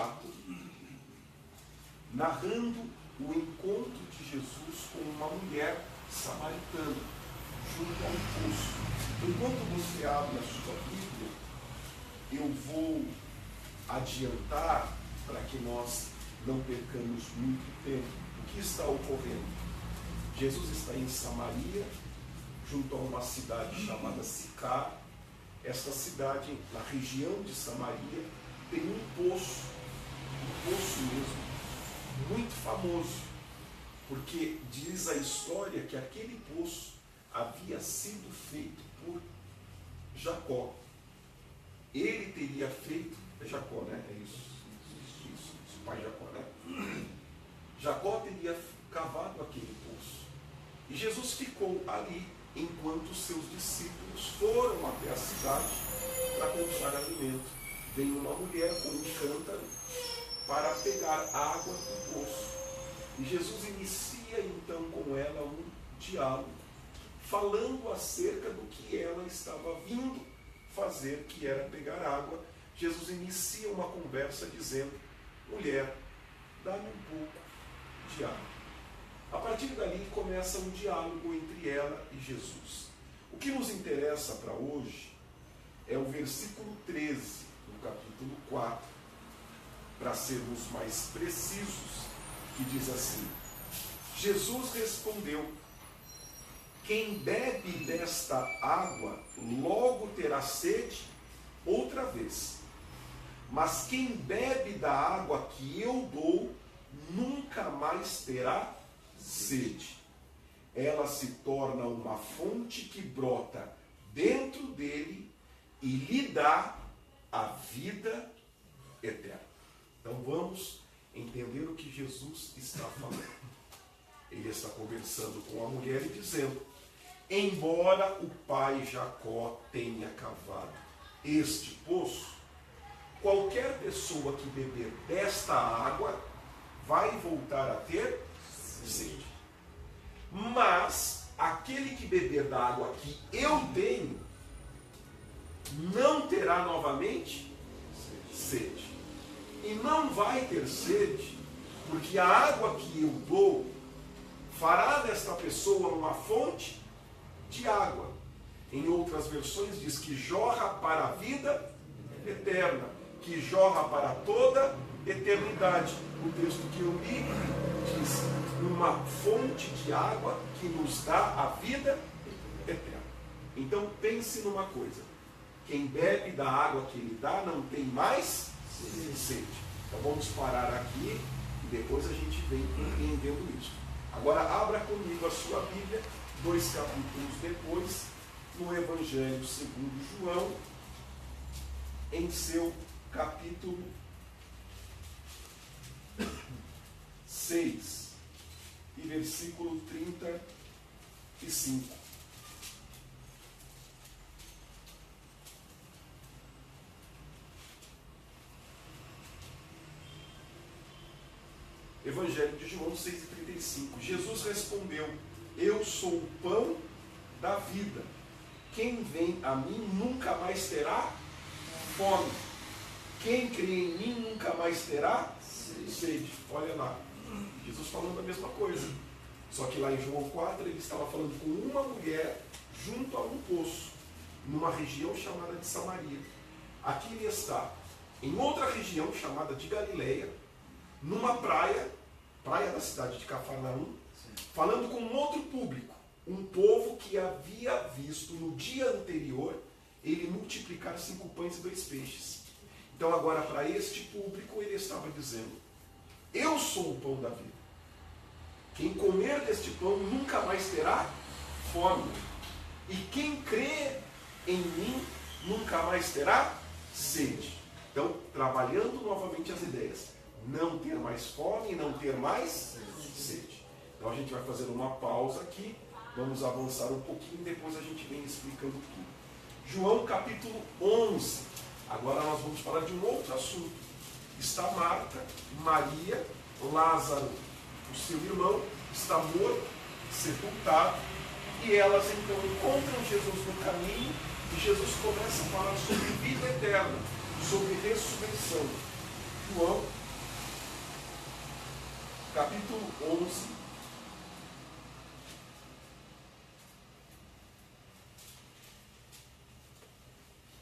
4, narrando o encontro de Jesus com uma mulher samaritana, junto a um poço. Enquanto você abre a sua Bíblia, eu vou adiantar para que nós não percamos muito tempo. O que está ocorrendo? Jesus está em Samaria, junto a uma cidade chamada Sicar. Esta cidade, na região de Samaria, tem um poço mesmo, muito famoso, porque diz a história que aquele poço havia sido feito por Jacó. Ele teria feito, é Jacó, né? É isso, o pai Jacó, né? Jacó teria cavado aquele poço. E Jesus ficou ali enquanto seus discípulos foram até a cidade para comprar alimento. Vem uma mulher com um cântaro para pegar água do poço. E Jesus inicia então com ela um diálogo, falando acerca do que ela estava vindo fazer, que era pegar água. Jesus inicia uma conversa dizendo: mulher, dá-me um pouco de água. A partir dali começa um diálogo entre ela e Jesus. O que nos interessa para hoje é o versículo 13 do capítulo 4, para sermos mais precisos, que diz assim: Jesus respondeu: quem bebe desta água logo terá sede outra vez. Mas quem bebe da água que eu dou nunca mais terá sede. Ela se torna uma fonte que brota dentro dele e lhe dá a vida eterna. Então vamos entender o que Jesus está falando. Ele está conversando com a mulher e dizendo: embora o pai Jacó tenha cavado este poço, qualquer pessoa que beber desta água vai voltar a ter sede. Mas aquele que beber da água que eu tenho não terá novamente sede. E não vai ter sede, porque a água que eu dou fará desta pessoa uma fonte de água. Em outras versões diz que jorra para a vida eterna, que jorra para toda eternidade. O texto que eu li diz uma fonte de água que nos dá a vida eterna. Então pense numa coisa: quem bebe da água que ele dá não tem mais sede. Então vamos parar aqui e depois a gente vem compreendendo isso. Agora abra comigo a sua Bíblia, 2 capítulos depois, no Evangelho segundo João, em seu capítulo 6 e versículo 35. Evangelho de João 6,35. Jesus respondeu: eu sou o pão da vida. Quem vem a mim nunca mais terá fome. Quem crê em mim nunca mais terá sede. Olha lá, Jesus falando a mesma coisa. Só que lá em João 4 ele estava falando com uma mulher junto a um poço, numa região chamada de Samaria. Aqui ele está em outra região chamada de Galileia, numa praia da cidade de Cafarnaum, falando com um outro público, um povo que havia visto no dia anterior ele multiplicar 5 pães e 2 peixes. Então agora para este público ele estava dizendo: eu sou o pão da vida. Quem comer deste pão nunca mais terá fome. E quem crê em mim nunca mais terá sede. Então, trabalhando novamente as ideias: não ter mais fome e não ter mais sede. Então a gente vai fazer uma pausa aqui, vamos avançar um pouquinho, depois a gente vem explicando tudo. João capítulo 11. Agora nós vamos falar de um outro assunto. Está Marta, Maria, Lázaro, o seu irmão, está morto, sepultado, e elas então encontram Jesus no caminho, e Jesus começa a falar sobre vida eterna, sobre ressurreição. João, capítulo 11.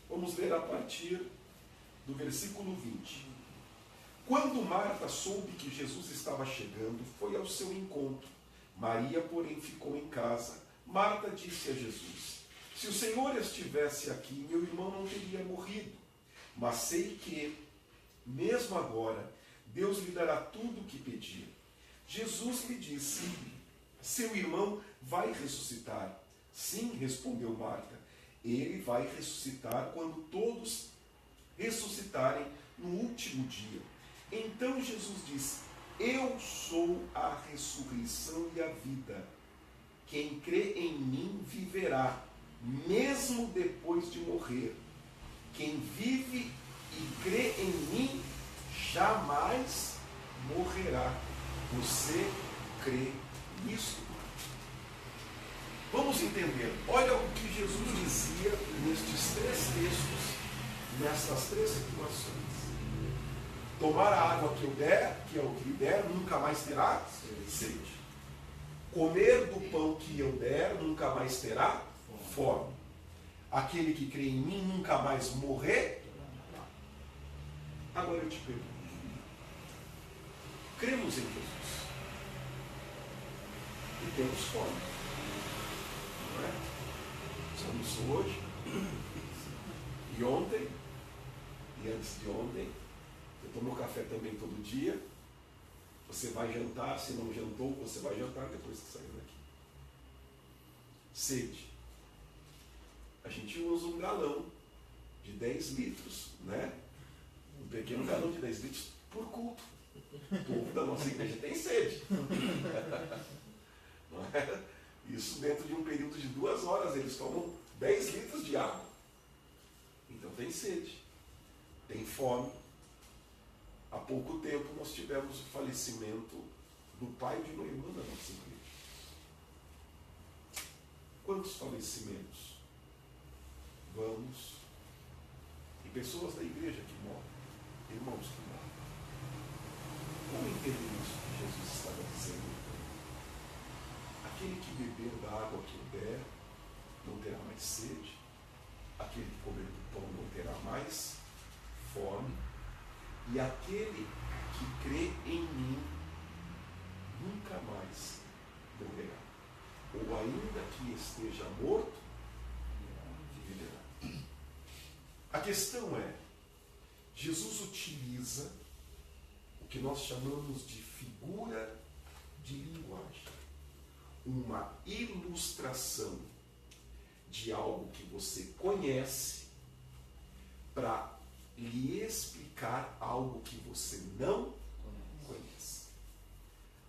Vamos ler a partir do versículo 20. Quando Marta soube que Jesus estava chegando, foi ao seu encontro. Maria, porém, ficou em casa. Marta disse a Jesus: se o Senhor estivesse aqui, meu irmão não teria morrido. Mas sei que, mesmo agora, Deus lhe dará tudo o que pedir. Jesus lhe disse: seu irmão vai ressuscitar. Sim, respondeu Marta. Ele vai ressuscitar quando todos ressuscitarem no último dia. Então Jesus disse: eu sou a ressurreição e a vida. Quem crê em mim viverá, mesmo depois de morrer. Quem vive e crê em mim jamais morrerá. Você crê nisso? Vamos entender. Olha o que Jesus dizia nestes 3 textos, nestas 3 situações. Tomar a água que eu der, que é o que lhe der, nunca mais terá sede. Comer do pão que eu der, nunca mais terá fome. Aquele que crê em mim nunca mais morrer. Agora eu te pergunto: cremos em Jesus e temos fome, não é? Estamos hoje e ontem e antes de ontem. Eu tomo café também todo dia. Você vai jantar, se não jantou, você vai jantar depois que sair daqui. Sede. A gente usa um galão de 10 litros, né? Um pequeno galão de 10 litros por culto. O povo da nossa igreja tem sede. Não é? Isso dentro de um período de 2 horas, eles tomam 10 litros de água. Então tem sede, tem fome. Há pouco tempo nós tivemos o falecimento do pai de uma irmã da nossa igreja. Quantos falecimentos? Vamos. E pessoas da igreja que morrem, irmãos que morrem. Como entender isso que Jesus estava dizendo? Aquele que beber da água que eu der, não terá mais sede. Aquele que comer do pão não terá mais fome. E aquele que crê em mim nunca mais morrerá. Ou ainda que esteja morto, viverá. A questão é, Jesus utiliza o que nós chamamos de figura de linguagem. Uma ilustração de algo que você conhece para lhe explicar algo que você não conhece.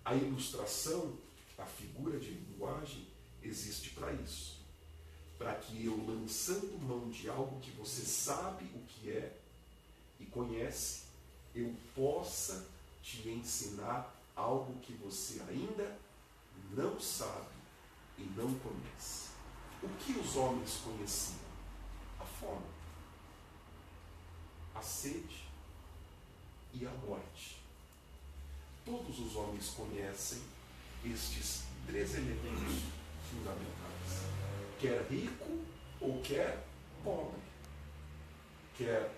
A ilustração, a figura de linguagem, existe para isso. Para que eu, lançando mão de algo que você sabe o que é e conhece, eu possa te ensinar algo que você ainda não sabe e não conhece. O que os homens conheciam? A fome, a sede e a morte. Todos os homens conhecem estes 3 elementos fundamentais. Quer rico ou quer pobre. Quer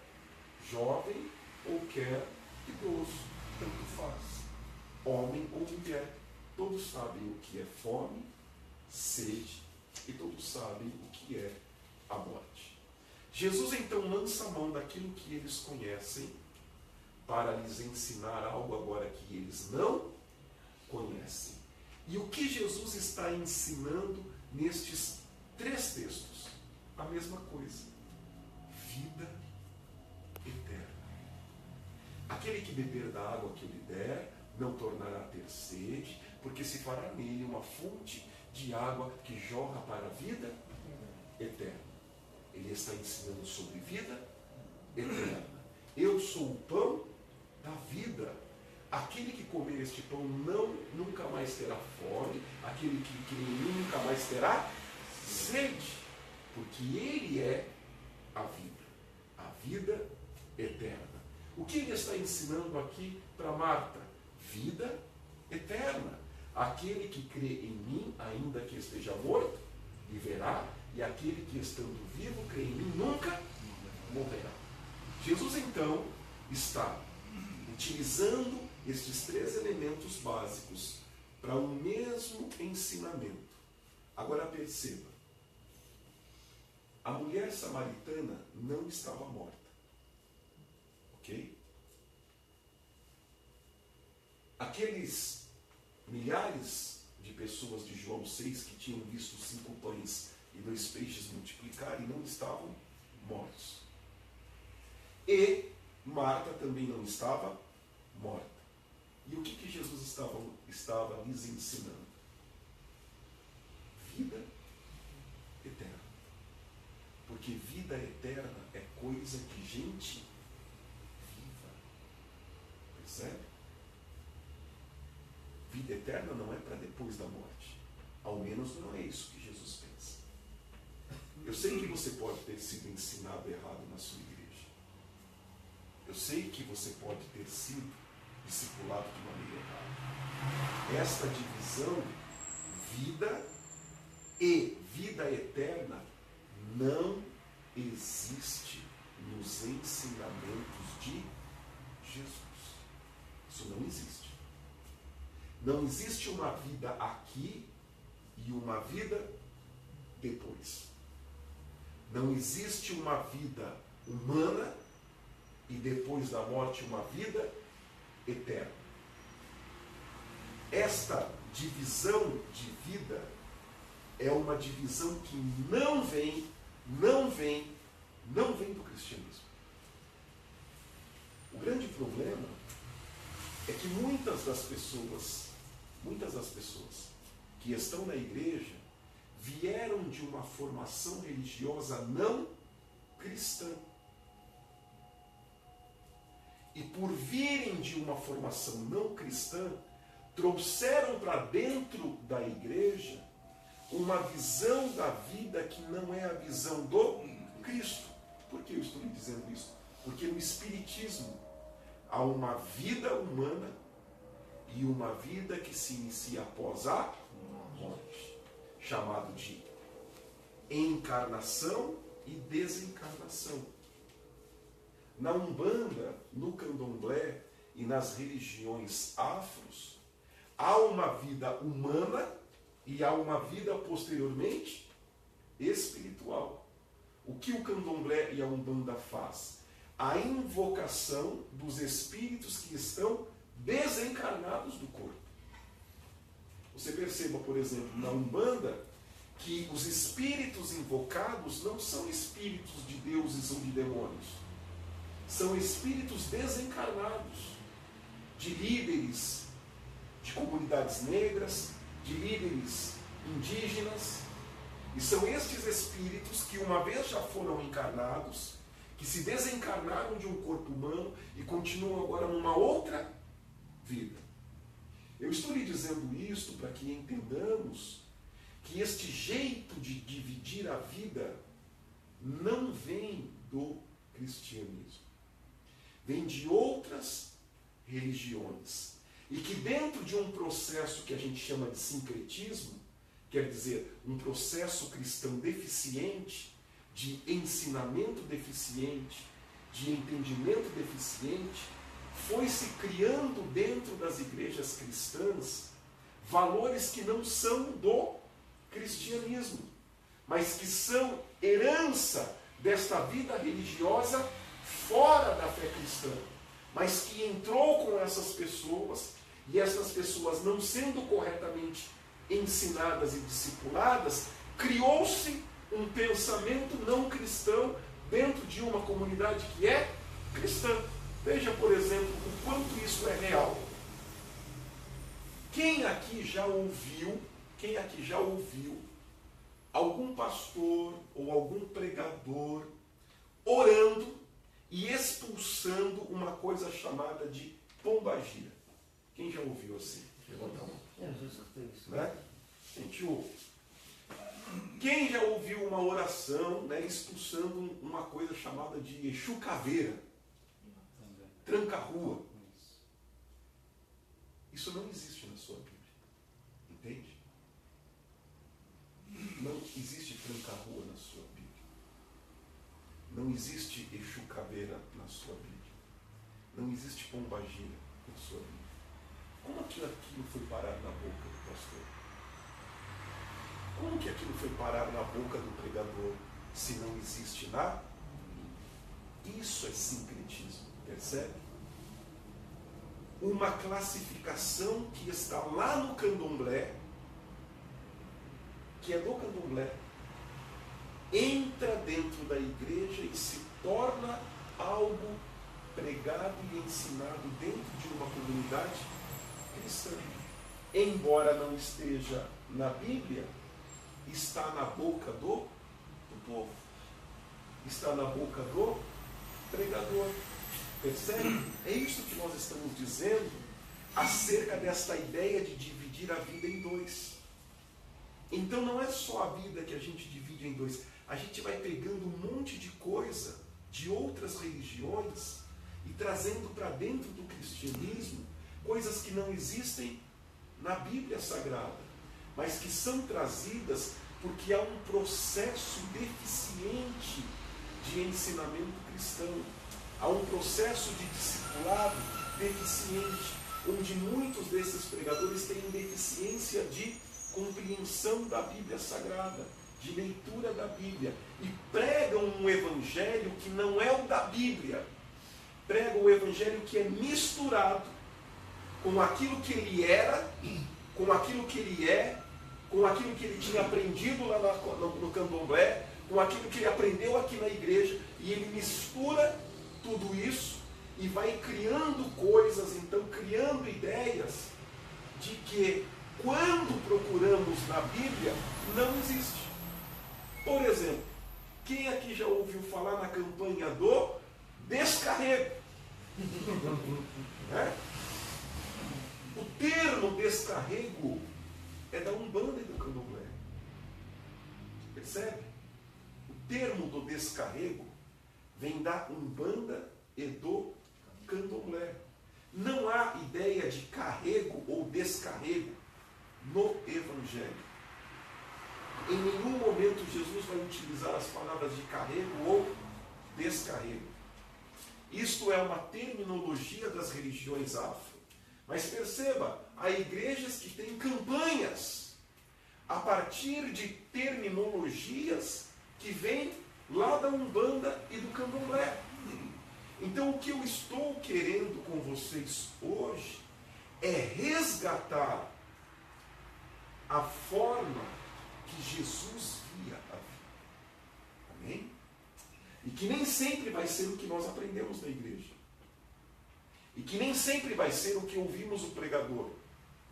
jovem ou quer idoso. Tanto faz. Homem ou mulher. Todos sabem o que é fome, sede e todos sabem o que é a morte. Jesus então lança a mão daquilo que eles conhecem para lhes ensinar algo agora que eles não conhecem. E o que Jesus está ensinando nestes 3 textos? A mesma coisa. Vida eterna. Aquele que beber da água que eu lhe der, não tornará a ter sede, porque se fará nele uma fonte de água que jorra para a vida eterna. Ele está ensinando sobre vida eterna. Eu sou o pão da vida. Aquele que comer este pão nunca mais terá fome. Aquele que em mim nunca mais terá sede. Porque ele é a vida eterna. O que ele está ensinando aqui para Marta? Vida eterna. Aquele que crê em mim, ainda que esteja morto, viverá, e aquele que estando vivo, crê em mim, nunca morrerá. Jesus, então, está utilizando estes três elementos básicos para o mesmo ensinamento. Agora perceba, a mulher samaritana não estava morta. Ok? Aqueles milhares de pessoas de João 6 que tinham visto 5 pães e 2 peixes multiplicarem não estavam mortos. E Marta também não estava morta. E o que Jesus estava lhes ensinando? Vida eterna. Porque vida eterna é coisa de gente viva. Percebe? Vida eterna não é para depois da morte. Ao menos não é isso que Jesus pensa. Eu sei que você pode ter sido ensinado errado na sua igreja. Eu sei que você pode ter sido discipulado de maneira errada. Esta divisão, vida e vida eterna, não existe nos ensinamentos de Jesus. Isso não existe. Não existe uma vida aqui e uma vida depois. Não existe uma vida humana e depois da morte uma vida eterna. Esta divisão de vida é uma divisão que não vem do cristianismo. O grande problema é que muitas das pessoas que estão na igreja vieram de uma formação religiosa não cristã. E por virem de uma formação não cristã, trouxeram para dentro da igreja uma visão da vida que não é a visão do Cristo. Por que eu estou lhe dizendo isso? Porque no Espiritismo há uma vida humana e uma vida que se inicia após a morte, chamado de encarnação e desencarnação. Na Umbanda, no Candomblé e nas religiões afros, há uma vida humana e há uma vida posteriormente espiritual. O que o Candomblé e a Umbanda faz? A invocação dos espíritos que estão desencarnados do corpo. Você perceba, por exemplo, na Umbanda, que os espíritos invocados não são espíritos de deuses ou de demônios. São espíritos desencarnados, de líderes de comunidades negras, de líderes indígenas. E são estes espíritos que uma vez já foram encarnados, que se desencarnaram de um corpo humano e continuam agora numa outra vida. Eu estou lhe dizendo isto para que entendamos que este jeito de dividir a vida não vem do cristianismo. Vem de outras religiões. E que dentro de um processo que a gente chama de sincretismo, quer dizer, um processo cristão deficiente, de ensinamento deficiente, de entendimento deficiente, foi se criando dentro das igrejas cristãs valores que não são do cristianismo, mas que são herança desta vida religiosa fora da fé cristã, mas que entrou com essas pessoas, e essas pessoas não sendo corretamente ensinadas e discipuladas, criou-se um pensamento não cristão dentro de uma comunidade que é cristã. Veja, por exemplo, o quanto isso é real. Quem aqui já ouviu algum pastor ou algum pregador orando e expulsando uma coisa chamada de pombagira? Quem já ouviu assim? Levanta a mão. Né? Gente, ouve. Quem já ouviu uma oração, né, expulsando uma coisa chamada de Exu Caveira? tranca-rua. Isso não existe na sua Bíblia. Entende? Não existe tranca-rua na sua Bíblia. Não existe Exu Caveira na sua Bíblia. Não existe pombagira na sua Bíblia. Como que aquilo foi parar na boca do pastor? Como que aquilo foi parar na boca do pregador se não existe na Bíblia? Isso é sincretismo, percebe? Uma classificação que está lá no candomblé, que é do candomblé, entra dentro da igreja e se torna algo pregado e ensinado dentro de uma comunidade cristã. Embora não esteja na Bíblia, está na boca do povo. Está na boca do pregador. Percebe? É isso que nós estamos dizendo acerca desta ideia de dividir a vida em dois. Então não é só a vida que a gente divide em dois. A gente vai pegando um monte de coisa de outras religiões e trazendo para dentro do cristianismo coisas que não existem na Bíblia Sagrada, mas que são trazidas porque há um processo deficiente de ensinamento cristão. Há um processo de discipulado deficiente, onde muitos desses pregadores têm deficiência de compreensão da Bíblia Sagrada, de leitura da Bíblia, e pregam um evangelho que não é o da Bíblia. Pregam o evangelho que é misturado com aquilo que ele era, com aquilo que ele é, com aquilo que ele tinha aprendido lá no candomblé, com aquilo que ele aprendeu aqui na igreja, e ele mistura tudo isso e vai criando coisas, então criando ideias de que quando procuramos na Bíblia, não existe. Por exemplo, quem aqui já ouviu falar na campanha do descarrego? O termo descarrego é da Umbanda e do Candomblé. Percebe? O termo do descarrego vem da Umbanda e do Candomblé. Não há ideia de carrego ou descarrego no Evangelho. Em nenhum momento Jesus vai utilizar as palavras de carrego ou descarrego. Isto é uma terminologia das religiões afro. Mas perceba, há igrejas que têm campanhas a partir de terminologias que vêm lá da Umbanda e do Candomblé. Então o que eu estou querendo com vocês hoje é resgatar a forma que Jesus via a vida. Amém? E que nem sempre vai ser o que nós aprendemos na igreja. E que nem sempre vai ser o que ouvimos o pregador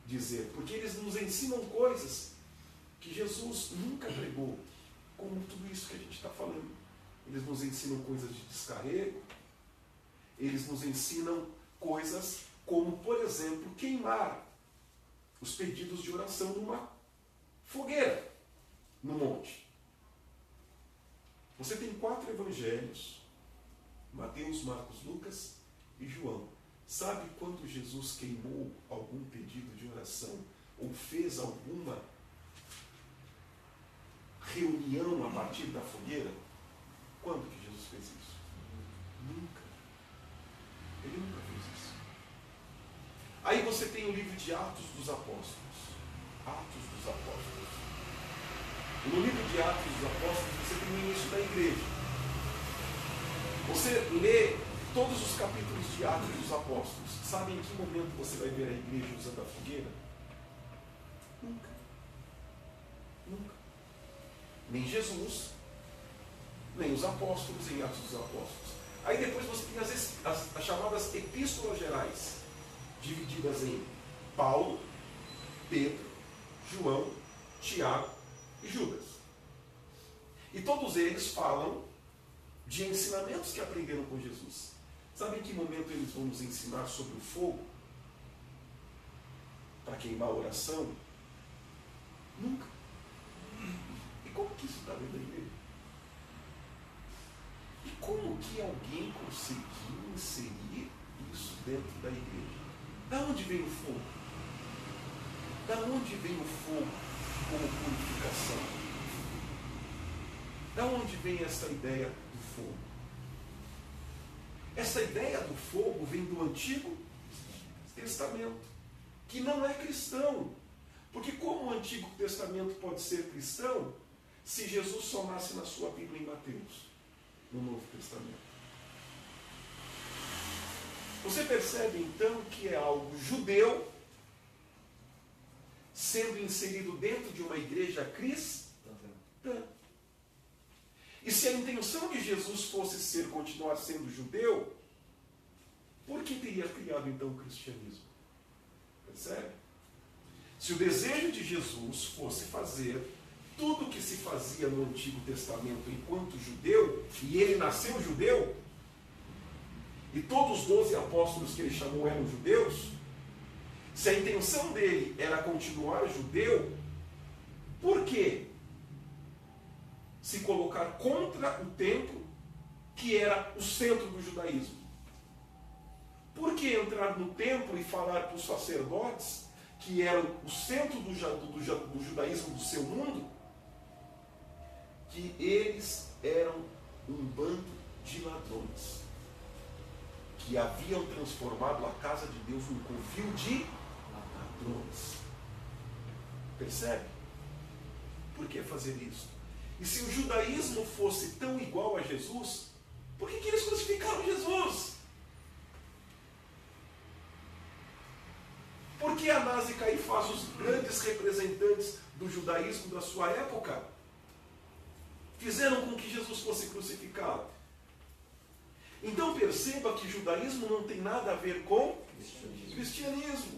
dizer. Porque eles nos ensinam coisas que Jesus nunca pregou. Como tudo isso que a gente está falando. Eles nos ensinam coisas de descarrego. Eles nos ensinam coisas como, por exemplo, queimar os pedidos de oração numa fogueira no monte. Você tem 4 evangelhos, Mateus, Marcos, Lucas e João. Sabe quando Jesus queimou algum pedido de oração ou fez alguma reunião a partir da fogueira? Quando que Jesus fez isso? Nunca. Ele nunca fez isso. Aí você tem o livro de Atos dos Apóstolos. Atos dos Apóstolos. No livro de Atos dos Apóstolos você tem o início da igreja. Você lê todos os capítulos de Atos dos Apóstolos. Sabe em que momento você vai ver a igreja usando a fogueira? Nunca. Nunca. Nem Jesus, nem os apóstolos em Atos dos Apóstolos. Aí depois você tem as chamadas epístolas gerais, divididas em Paulo, Pedro, João, Tiago e Judas. E todos eles falam de ensinamentos que aprenderam com Jesus. Sabe em que momento eles vão nos ensinar sobre o fogo? Para queimar a oração? Nunca. E como que isso está dentro da igreja? E como que alguém conseguiu inserir isso dentro da igreja. Da onde vem o fogo? Da onde vem o fogo como purificação? Da onde vem essa ideia do fogo? Essa ideia do fogo vem do Antigo Testamento, que não é cristão. Porque como o Antigo Testamento pode ser cristão se Jesus só nasce na sua Bíblia em Mateus, no Novo Testamento? Você percebe então que é algo judeu sendo inserido dentro de uma igreja cristã. E se a intenção de Jesus fosse continuar sendo judeu, por que teria criado então o cristianismo? Percebe? Se o desejo de Jesus fosse fazer tudo o que se fazia no Antigo Testamento enquanto judeu, e ele nasceu judeu, e todos os 12 apóstolos que ele chamou eram judeus, se a intenção dele era continuar judeu, por que se colocar contra o templo, que era o centro do judaísmo? Por que entrar no templo e falar para os sacerdotes, que eram o centro do judaísmo do seu mundo, que eles eram um bando de ladrões, que haviam transformado a casa de Deus num covil de ladrões? Percebe? Por que fazer isso? E se o judaísmo fosse tão igual a Jesus, por que eles crucificaram Jesus? Por que Anás e Caifás, os grandes representantes do judaísmo da sua época, fizeram com que Jesus fosse crucificado? Então perceba que o judaísmo não tem nada a ver com cristianismo.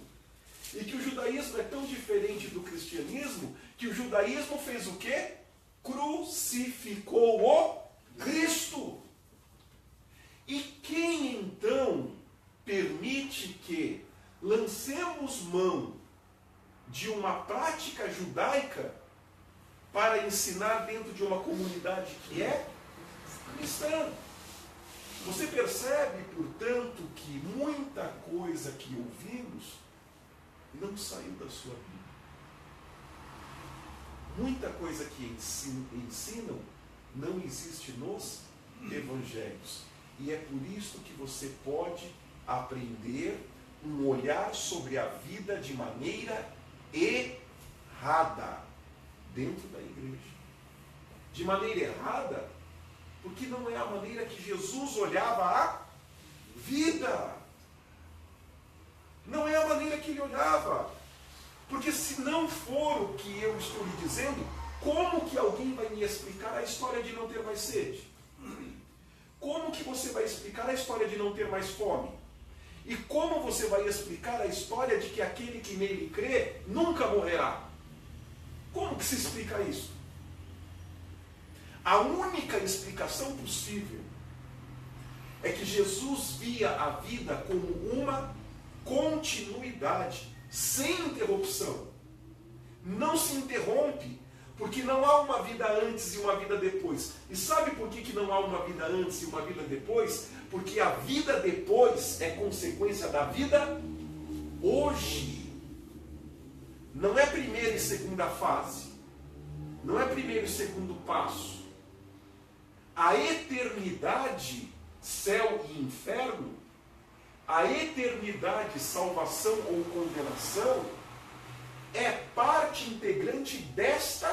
E que o judaísmo é tão diferente do cristianismo, que o judaísmo fez o quê? Crucificou o Cristo. E quem então permite que lancemos mão de uma prática judaica para ensinar dentro de uma comunidade que é cristã? Você percebe, portanto, que muita coisa que ouvimos não saiu da sua Bíblia. Muita coisa que ensinam não existe nos evangelhos. E é por isso que você pode aprender um olhar sobre a vida de maneira errada dentro da igreja. De maneira errada, porque não é a maneira que Jesus olhava a vida. Não é a maneira que ele olhava. Porque se não for o que eu estou lhe dizendo, como que alguém vai me explicar a história de não ter mais sede? Como que você vai explicar a história de não ter mais fome? E como você vai explicar a história de que aquele que nele crê nunca morrerá? Como que se explica isso? A única explicação possível é que Jesus via a vida como uma continuidade, sem interrupção. Não se interrompe, porque não há uma vida antes e uma vida depois. E sabe por que não há uma vida antes e uma vida depois? Porque a vida depois é consequência da vida hoje. Não é primeira e segunda fase. Não é primeiro e segundo passo. A eternidade, céu e inferno, a eternidade, salvação ou condenação, é parte integrante desta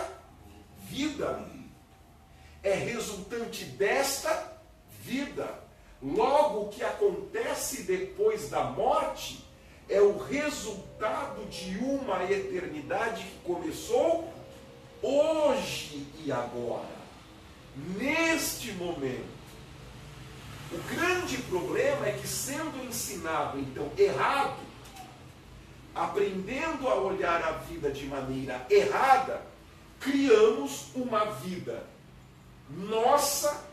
vida. É resultante desta vida. Logo, o que acontece depois da morte é o resultado de uma eternidade que começou hoje e agora, neste momento. O grande problema é que, sendo ensinado então errado, aprendendo a olhar a vida de maneira errada, criamos uma vida nossa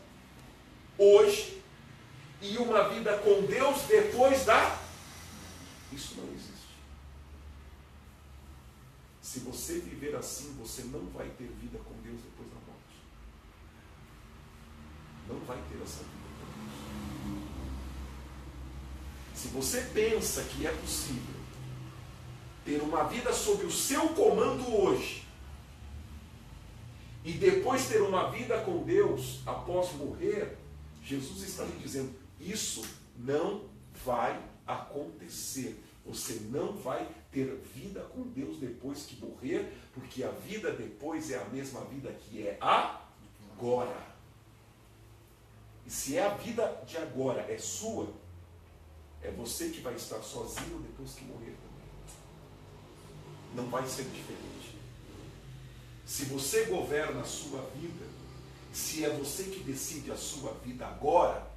hoje e uma vida com Deus depois da... Isso não existe. Se você viver assim, você não vai ter vida com Deus depois da morte. Não vai ter essa vida com Deus. Se Se você pensa que é possível ter uma vida sob o seu comando hoje e depois ter uma vida com Deus após morrer, Jesus está lhe dizendo, isso não vai acontecer. Você não vai ter vida com Deus depois que morrer, porque a vida depois é a mesma vida que é agora. E se é a vida de agora é sua, é você que vai estar sozinho depois que morrer também. Não vai ser diferente. Se você governa a sua vida, se é você que decide a sua vida agora,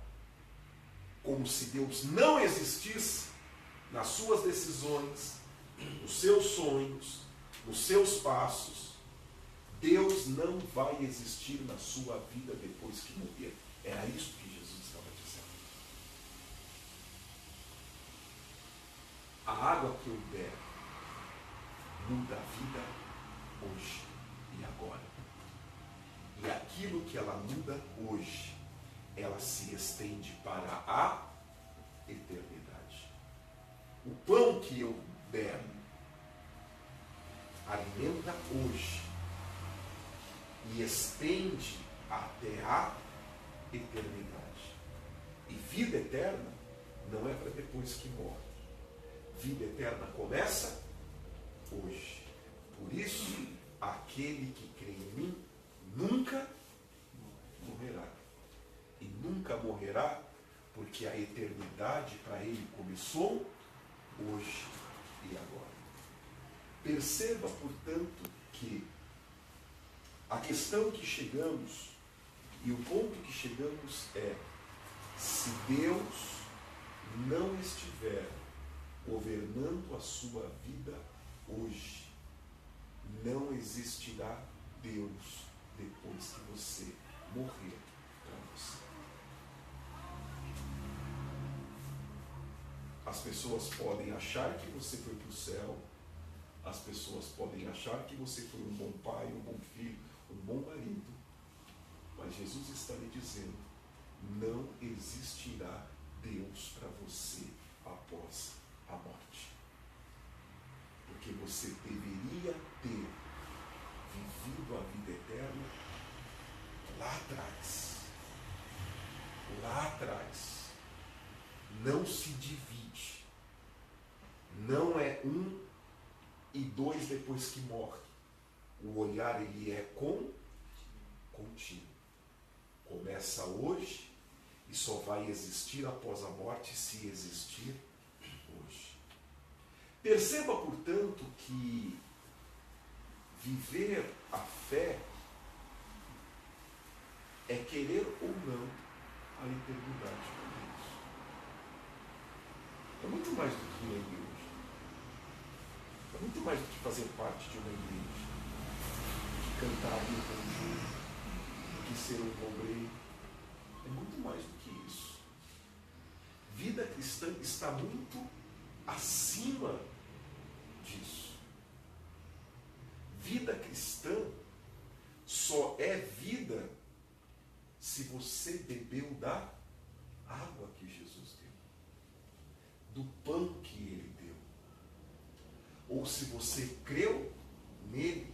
como se Deus não existisse nas suas decisões, nos seus sonhos, nos seus passos, Deus não vai existir na sua vida depois que morrer. Era isso que Jesus estava dizendo. A água que eu der muda a vida hoje e agora. E aquilo que ela muda hoje, ela se estende para a eternidade. O pão que eu der alimenta hoje e estende até a eternidade. E vida eterna não é para depois que morre. Vida eterna começa hoje. Por isso, aquele que crê em mim nunca morrerá. E nunca morrerá porque a eternidade para ele começou hoje e agora. Perceba, portanto, que a questão que chegamos e o ponto que chegamos é: se Deus não estiver governando a sua vida hoje, não existirá Deus depois que você morrer para você. As pessoas podem achar que você foi para o céu, as pessoas podem achar que você foi um bom pai, um bom filho, um bom marido, mas Jesus está lhe dizendo, não existirá Deus para você após a morte. Porque você deveria ter vivido a vida eterna lá atrás. Lá atrás. Não se divide. Não é 1 e 2 depois que morre. O olhar ele é contínuo. Começa hoje e só vai existir após a morte se existir hoje. Perceba, portanto, que viver a fé é querer ou não a eternidade com Deus. É muito mais do que uma igreja. É muito mais do que fazer parte de uma igreja, de cantar em conjunto, de ser um obreiro. É muito mais do que isso. Vida cristã está muito acima disso. Vida cristã só é vida se você bebeu da água que Jesus deu, do pão que ele deu, ou se você creu nele,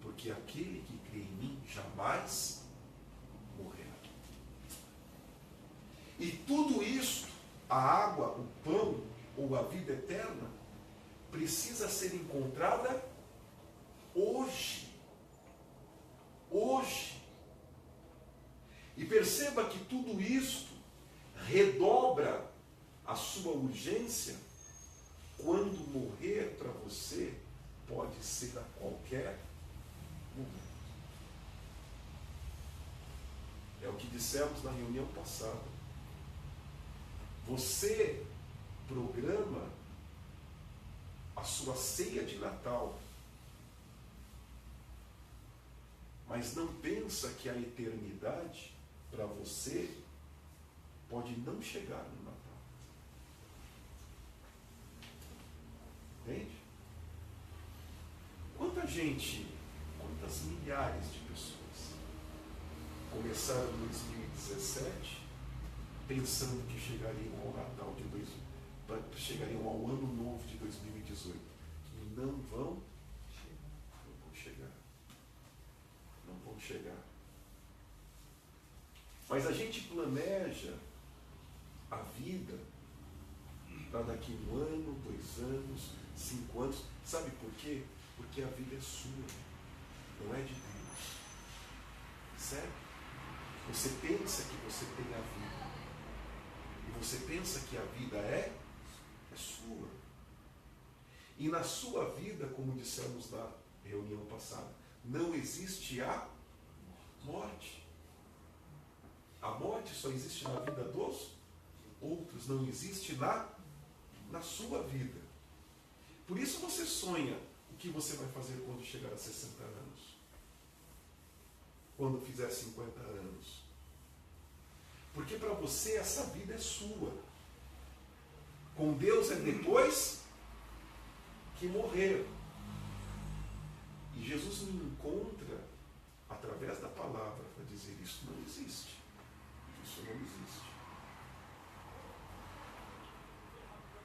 porque aquele que crê em mim jamais morrerá. E tudo isso, a água, o pão ou a vida eterna, precisa ser encontrada hoje. Hoje. E perceba que tudo isto redobra a sua urgência quando morrer para você pode ser a qualquer momento. É o que dissemos na reunião passada. Você programa a sua ceia de Natal, mas não pensa que a eternidade para você pode não chegar no Natal. Entende? Quantas milhares de pessoas começaram em 2017 pensando que chegariam ao Natal de chegariam ao ano novo de 2018, que não vão chegar. Não vão chegar. Mas a gente planeja a vida para daqui 1 ano, 2 anos, 5 anos. Sabe por quê? Porque a vida é sua, não é de Deus. Sério? Você pensa que você tem a vida. E você pensa que a vida é sua. E na sua vida, como dissemos na reunião passada, não existe a morte. A morte só existe na vida dos outros, não existe na sua vida. Por isso você sonha o que você vai fazer quando chegar a 60 anos. Quando fizer 50 anos. Porque para você essa vida é sua. Com Deus é depois que morrer. E Jesus me encontra através da palavra para dizer: isso não existe. Isso não existe.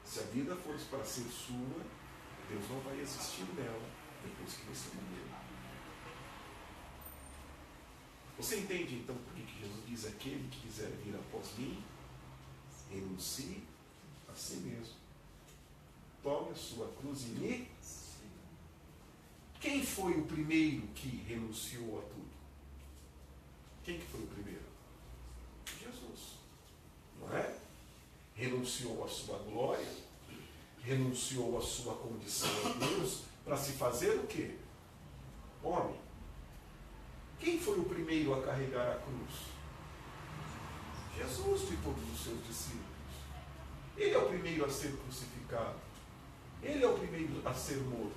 Se a vida fosse para ser sua, Deus não vai existir nela depois que você morrer. Você entende então por que Jesus diz: aquele que quiser vir após mim, renuncie a si mesmo. Tome a sua cruz e me. Quem foi o primeiro que renunciou a tudo? Quem que foi o primeiro? Jesus. Não é? Renunciou à sua glória, renunciou à sua condição de Deus, para se fazer o quê? Homem. Quem foi o primeiro a carregar a cruz? Jesus de todos os seus discípulos. Ele é o primeiro a ser crucificado. Ele é o primeiro a ser morto.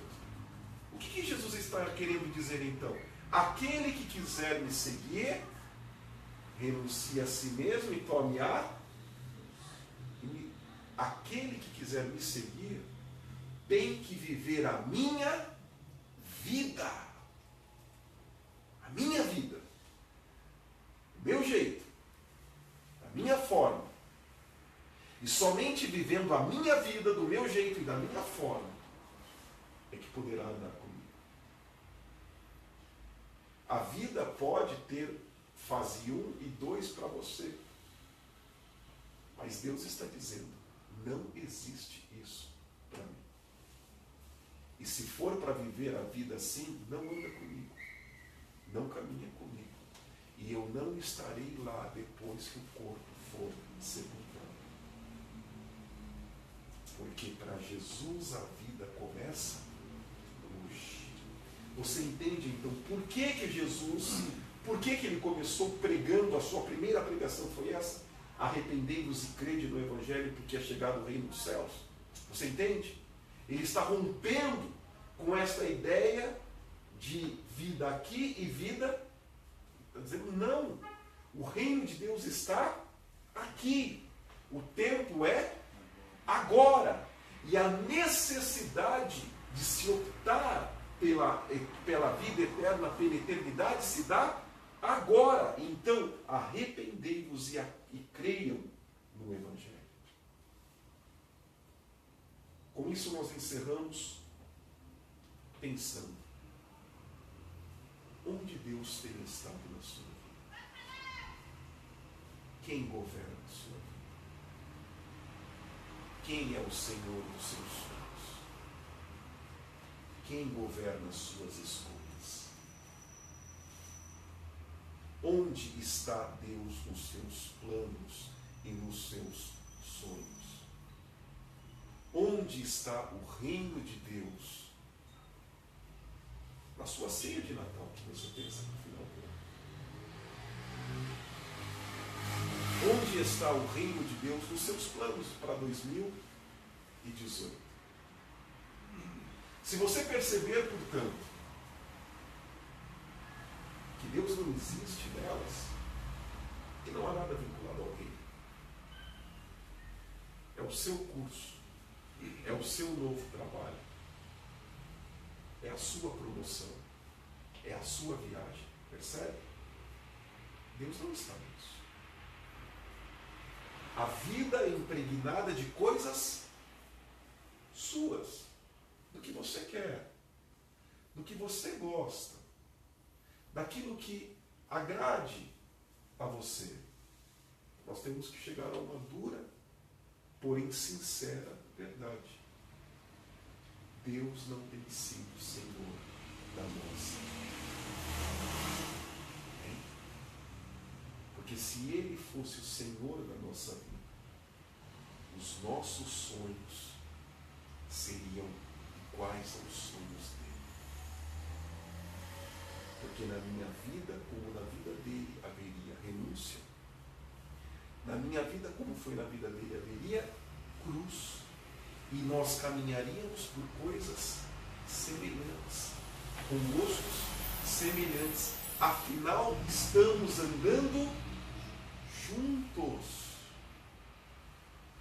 O que Jesus está querendo dizer então? Aquele que quiser me seguir, renuncie a si mesmo e tome aquele que quiser me seguir tem que viver a minha vida. A minha vida. O meu jeito. A minha forma. E somente vivendo a minha vida do meu jeito e da minha forma é que poderá andar comigo. A vida pode ter fase 1 e 2 para você. Mas Deus está dizendo: não existe isso para mim. E se for para viver a vida assim, não anda comigo. Não caminha comigo. E eu não estarei lá depois que o corpo for sepultado. Porque para Jesus a vida começa hoje. Você entende então por que Jesus, por que ele começou pregando, a sua primeira pregação foi essa? Arrependei-vos e crede no Evangelho, porque é chegado o reino dos céus. Você entende? Ele está rompendo com esta ideia de vida aqui e vida. Está dizendo: não, o reino de Deus está aqui. O tempo é agora. E a necessidade de se optar pela vida eterna, pela eternidade, se dá agora. Então, arrependei-vos e creiam no Evangelho. Com isso nós encerramos pensando: onde Deus tem estado na sua vida? Quem governa a sua vida? Quem é o Senhor dos seus sonhos? Quem governa as suas escolhas? Onde está Deus nos seus planos e nos seus sonhos? Onde está o reino de Deus? Na sua ceia de Natal, que você pensa no final do ano. Onde está o reino de Deus nos seus planos para 2018? Se você perceber, portanto, que Deus não existe nelas, e não há nada vinculado ao reino. É o seu curso, é o seu novo trabalho, é a sua promoção, é a sua viagem, percebe? Deus não está nisso. A vida é impregnada de coisas suas, do que você quer, do que você gosta, daquilo que agrade a você. Nós temos que chegar a uma dura, porém sincera verdade. Deus não tem sido Senhor da nossa vida. Porque se Ele fosse o Senhor da nossa vida, os nossos sonhos seriam iguais aos sonhos dele. Porque na minha vida, como na vida dele, haveria renúncia. Na minha vida, como foi na vida dele, haveria cruz. E nós caminharíamos por coisas semelhantes, com gostos semelhantes. Afinal, estamos andando juntos.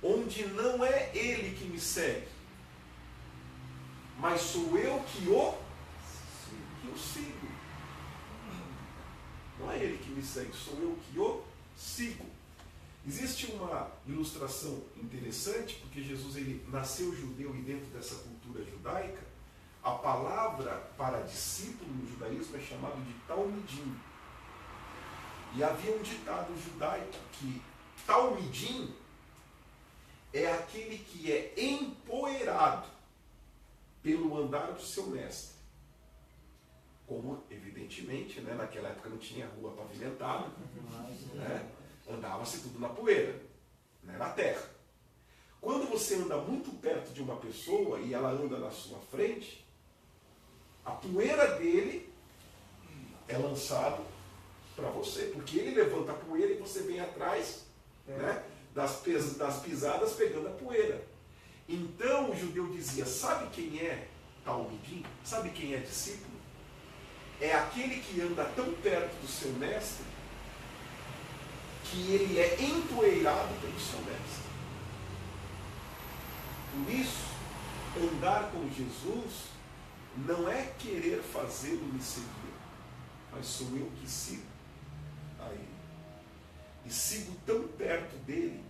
Onde não é ele que me segue, mas sou eu que o sigo. Não é ele que me segue, sou eu que o sigo. Existe uma ilustração interessante, porque Jesus ele nasceu judeu e dentro dessa cultura judaica, a palavra para discípulo no judaísmo é chamado de talmidim. E havia um ditado judaico que talmidim é aquele que é empoeirado pelo andar do seu mestre. Como, evidentemente, né, naquela época não tinha rua pavimentada, né, andava-se tudo na poeira, né, na terra. Quando você anda muito perto de uma pessoa e ela anda na sua frente, a poeira dele é lançada para você, porque ele levanta a poeira e você vem atrás, né, das pisadas pegando a poeira. Então o judeu dizia, sabe quem é talmidim? Sabe quem é discípulo? É aquele que anda tão perto do seu mestre que ele é empoeirado pelo seu mestre. Por isso, andar com Jesus não é querer fazê-lo me seguir, mas sou eu que sigo a ele. E sigo tão perto dele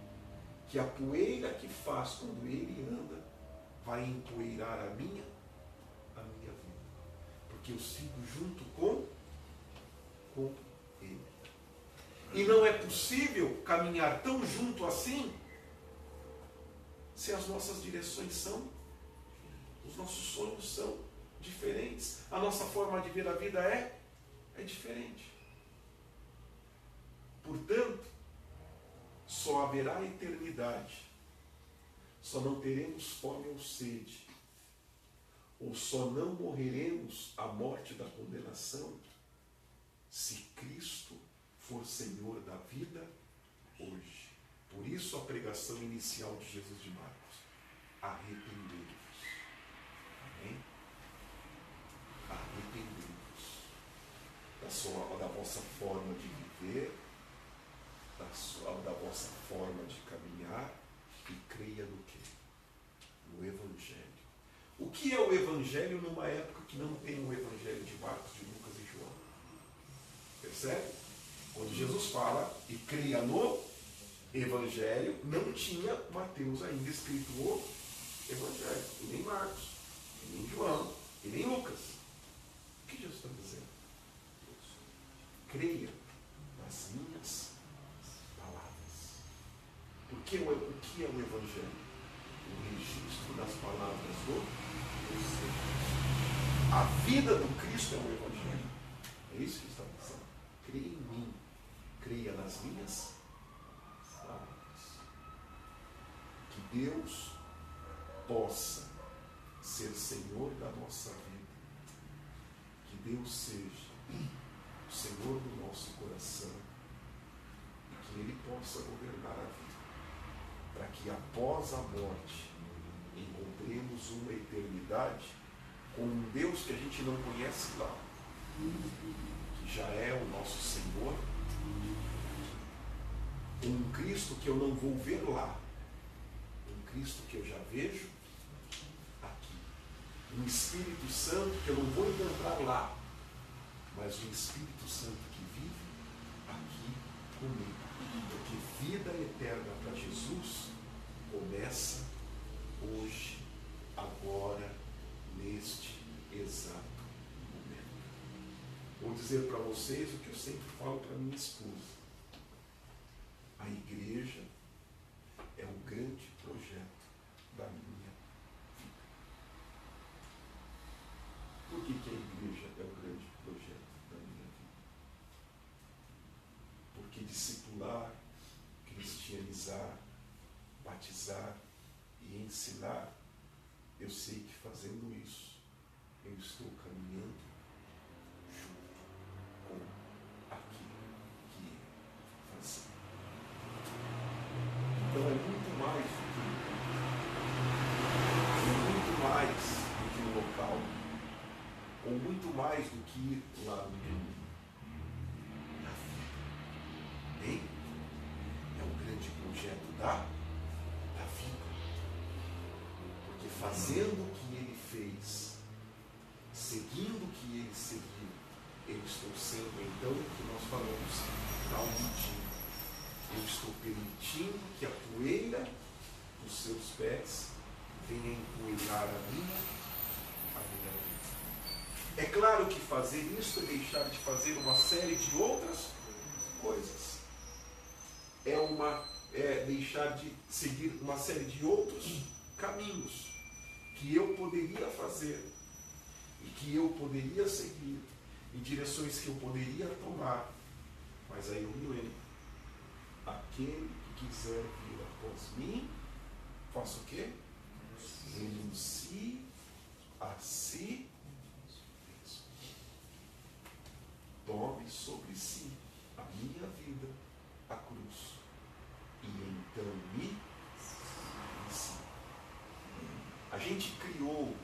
que a poeira que faz quando ele anda vai empoeirar a minha vida. Porque eu sigo junto com ele. E não é possível caminhar tão junto assim se as nossas direções são, os nossos sonhos são diferentes. A nossa forma de ver a vida é diferente. Portanto, só haverá eternidade. Só não teremos fome ou sede. Ou só não morreremos a morte da condenação se Cristo for Senhor da vida hoje. Por isso a pregação inicial de Jesus de Marcos. Arrependei-vos. Amém? Arrependei-vos. Da vossa forma de viver, da vossa forma de caminhar, e creia no quê? No Evangelho. O que é o Evangelho numa época que não tem o Evangelho de Marcos, de Lucas e João? Percebe? Quando Jesus fala e creia no Evangelho, não tinha Mateus ainda escrito o Evangelho, e nem Marcos, e nem João, e nem Lucas. O que Jesus está dizendo? Creia nas minhas palavras. Porque o que é o Evangelho? O registro das palavras do Senhor. A vida do Cristo é o Evangelho. É isso que está dizendo. Creia em mim. Creia nas minhas palavras. Que Deus possa ser Senhor da nossa vida. Que Deus seja o Senhor do nosso coração. E que Ele possa governar a vida. Para que após a morte encontremos uma eternidade com um Deus que a gente não conhece lá, que já é o nosso Senhor, um Cristo que eu não vou ver lá, um Cristo que eu já vejo aqui, um Espírito Santo que eu não vou encontrar lá, mas um Espírito Santo que vive aqui comigo. Porque vida eterna para Jesus começa hoje, agora. dizer para vocês o que eu sempre falo para minha esposa. A igreja é o grande projeto da minha vida. Por que a igreja é o grande projeto da minha vida? Porque discipular, cristianizar, batizar e ensinar, eu sei que fazendo isso, eu estou caminhando junto com aquilo que ele fazia. Então é muito mais do que um local, ou muito mais do que ir lá no mundo. Na vida. Bem, é o grande projeto da vida. Porque fazendo o que ele fez, seguindo o que ele seguiu, eu estou sendo então o que nós falamos, transmitindo. Eu estou permitindo que a poeira dos seus pés venha empoeirar a minha vida. É claro que fazer isso é deixar de fazer uma série de outras coisas. É deixar de seguir uma série de outros caminhos que eu poderia fazer e que eu poderia seguir, e direções que eu poderia tomar. Mas aí eu me lembro: aquele que quiser vir após mim, faça o quê? Renuncie a si mesmo. Tome sobre si a minha vida, a cruz, e então me ensine. A gente criou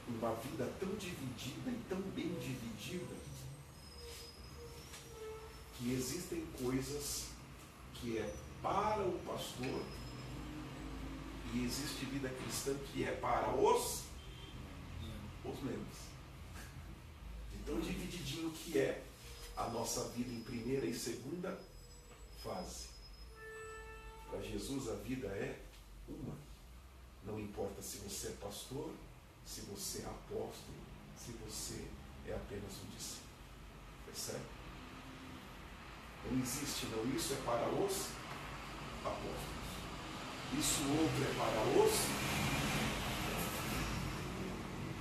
uma vida tão dividida e tão bem dividida que existem coisas que é para o pastor e existe vida cristã que é para os membros. Então, divididinho que é a nossa vida em primeira e segunda fase. Para Jesus a vida é uma. Não importa se você é pastor, se você é apóstolo, se você é apenas um discípulo. Percebe? Não existe, não. Isso é para os apóstolos. Isso outro é para os.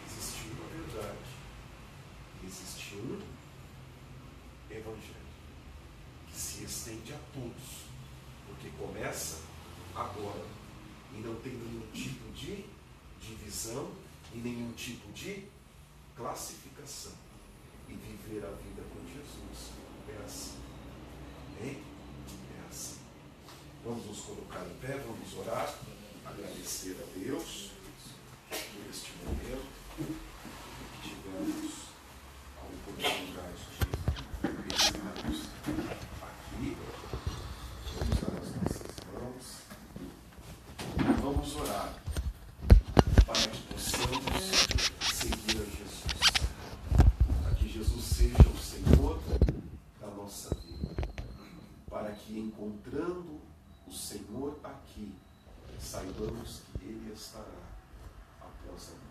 Existe uma verdade. Existe um evangelho que se estende a todos. Porque começa agora. E não tem nenhum tipo de divisão e nenhum tipo de classificação. E viver a vida com Jesus é assim. Amém? É assim. Vamos nos colocar em pé, vamos orar, agradecer a Deus por este momento que tivemos a oportunidade de meditarmos aqui. Vamos dar as nossas mãos. Vamos orar para que possamos seguir a Jesus. Para que Jesus seja o Senhor da nossa vida. Para que, encontrando o Senhor aqui, saibamos que Ele estará após a morte.